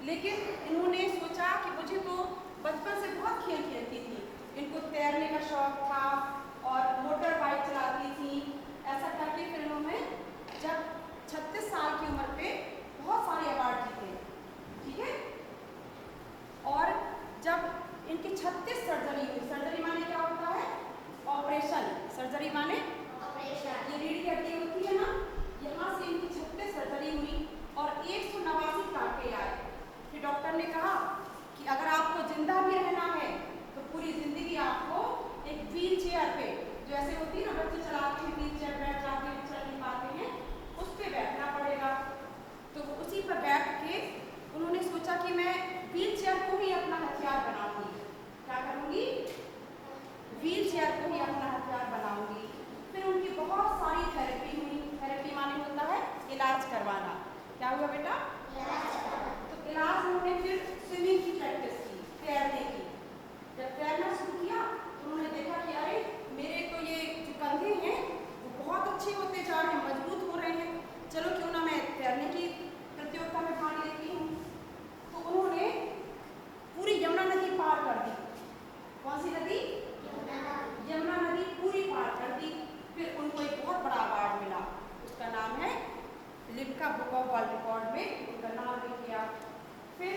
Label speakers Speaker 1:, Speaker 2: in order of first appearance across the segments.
Speaker 1: लेकिन इन्होंने सोचा कि मुझे तो बचपन से बहुत खेल खेलती थी, इनको तैरने का शौक था और मोटर बाइक चलाती थी। ऐसा करके फिर इन्होंने जब 36 साल की उम्र पे बहुत सारे अवार्ड जीते, ठीक है। और जब इनकी 36 सर्जरी हुई, सर्जरी माने क्या होता है? ऑपरेशन। सर्जरी माने ऑपरेशन। ये रीढ़ की हड्डी होती है ना, यहाँ से इनकी 36 सर्जरी हुई और 189 टाँके आए। फिर डॉक्टर ने कहा कि अगर आपको जिंदा भी रहना है तो पूरी जिंदगी आपको एक व्हील चेयर पे, जो ऐसे होती है ना बच्चे चलाते हैं व्हील चेयर, बैठ जाते हैं, चल नहीं पाते हैं, उस पर बैठना पड़ेगा। तो उसी पर बैठ के उन्होंने सोचा कि मैं व्हील चेयर को ही अपना हथियार बनाऊंगी। क्या करूंगी? व्हील चेयर को ही अपना हथियार बनाऊंगी। फिर उनकी बहुत सारी थेरेपी हुई। थेरेपी माने होता है इलाज करवाना। क्या हुआ बेटा? तो इलाज उन्होंने फिर स्विमिंग की प्रैक्टिस की, तैरने की। जब तैरना शुरू किया तो उन्होंने देखा कि अरे मेरे तो ये जो कंधे हैं वो बहुत अच्छे होते जा रहे हैं, मजबूत हो रहे हैं, चलो क्यों ना मैं तैरने की प्रतियोगिता में भाग लेती हूँ। तो उन्होंने पूरी यमुना नदी पार कर दी। कौन सी नदी? यमुना नदी पूरी पार कर दी। फिर उनको एक बहुत बड़ा अवार्ड मिला, उसका नाम है Limca book of world record में उनका नाम लिख गया। फिर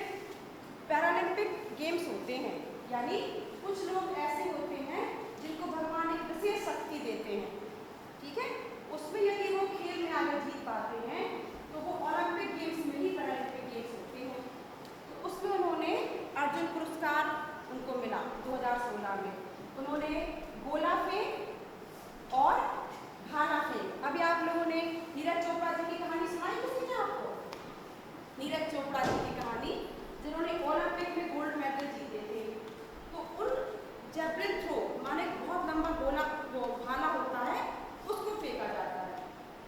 Speaker 1: पैरालंपिक गेम्स होते हैं, यानी कुछ लोग ऐसे होते हैं जिनको भगवान एक विशेष शक्ति देते हैं, ठीक है। उसमें यदि वो खेल में आगे जीत पाते हैं तो वो ओलंपिक गेम्स में ही पैरालंपिक गेम्स होते हैं। तो उसमें उन्होंने अर्जुन पुरस्कार उनको मिला 2016 में। उन्होंने गोला फेंक और भाला फेंक। अभी आप लोगों ने नीरज चोपड़ा जी की कहानी सुनाई किसी ने आपको? नीरज चोपड़ा जी की कहानी, जिन्होंने ओलंपिक में गोल्ड मेडल जीते थे। तो उन जैवलिन थ्रो माने बहुत लंबा गोला, वो भाला होता है, उसको फेंका जाता है।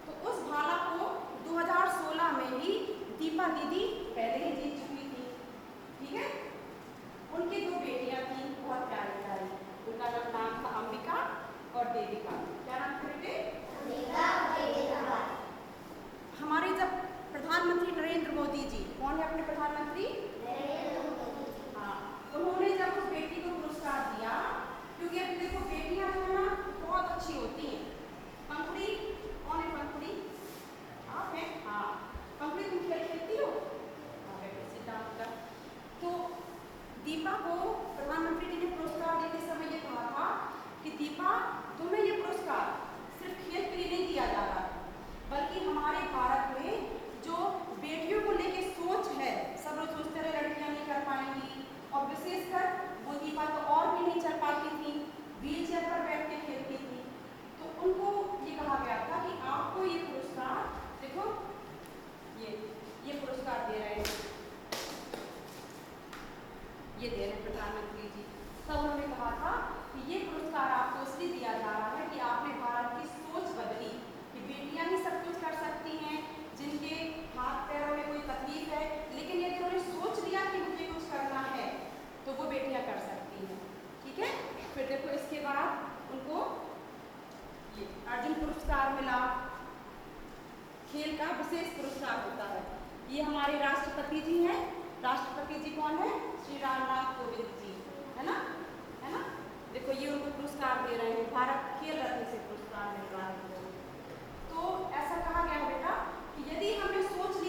Speaker 1: तो उस भाला को 2016 में ही दीपा दीदी पहले ही जीत चुकी थी, ठीक है। उनकी 2 बेटियां थी, बहुत प्यारी प्यारी। उनका नाम था अंबिका और देविका। क्या नाम थे बेटे? अंबिका और देविका। हमारे जब प्रधानमंत्री नरेंद्र मोदी जी, कौन है अपने प्रधानमंत्री? नरेंद्र मोदी। हाँ, उन्होंने जब उस बेटी को पुरस्कार दिया, क्योंकि अब देखो बेटियां जो है ना बहुत अच्छी होती हैं। पंखुड़ी, कौन है पंखुड़ी? आप हैं? हाँ, पंखुड़ी तुम खेल खेलती हो? तो दीपा को प्रधानमंत्री जी ने पुरस्कार देते समय ये कहा था कि दीपा, तुम्हें ये पुरस्कार सिर्फ खेल के लिए नहीं दिया जा रहा है, बल्कि हमारे भारत में जो बेटियों को लेके सोच है, सब लोग सोचते रहे लड़कियां नहीं कर पाएंगी, और विशेषकर वो दीपा तो और भी नहीं चल पाती थी, व्हील चेयर पर बैठ के खेलती थी। तो उनको ये कहा गया था कि आपको ये पुरस्कार, देखो ये पुरस्कार दे रहे हैं, ये दे रहे प्रधानमंत्री जी। तब उन्होंने कहा था कि ये पुरस्कार आपको इसलिए दिया जा रहा है कि आपने भारत की सोच बदली कि बेटियां ही सब कुछ कर सकती हैं, जिनके हाथ पैरों में कोई तकलीफ है, लेकिन यदि उन्होंने सोच लिया कि मुझे कुछ करना है तो वो बेटियां कर सकती हैं, ठीक है। फिर देखो इसके बाद उनको ये अर्जुन पुरस्कार मिला, खेल का विशेष पुरस्कार होता है। ये हमारे राष्ट्रपति जी हैं। राष्ट्रपति जी कौन है? श्री रामनाथ कोविंद जी, है ना, है ना। देखो ये उनको पुरस्कार दे रहे हैं, भारत खेल रत्न से पुरस्कार मिल रहा है। तो ऐसा कहा गया बेटा कि यदि हमें सोच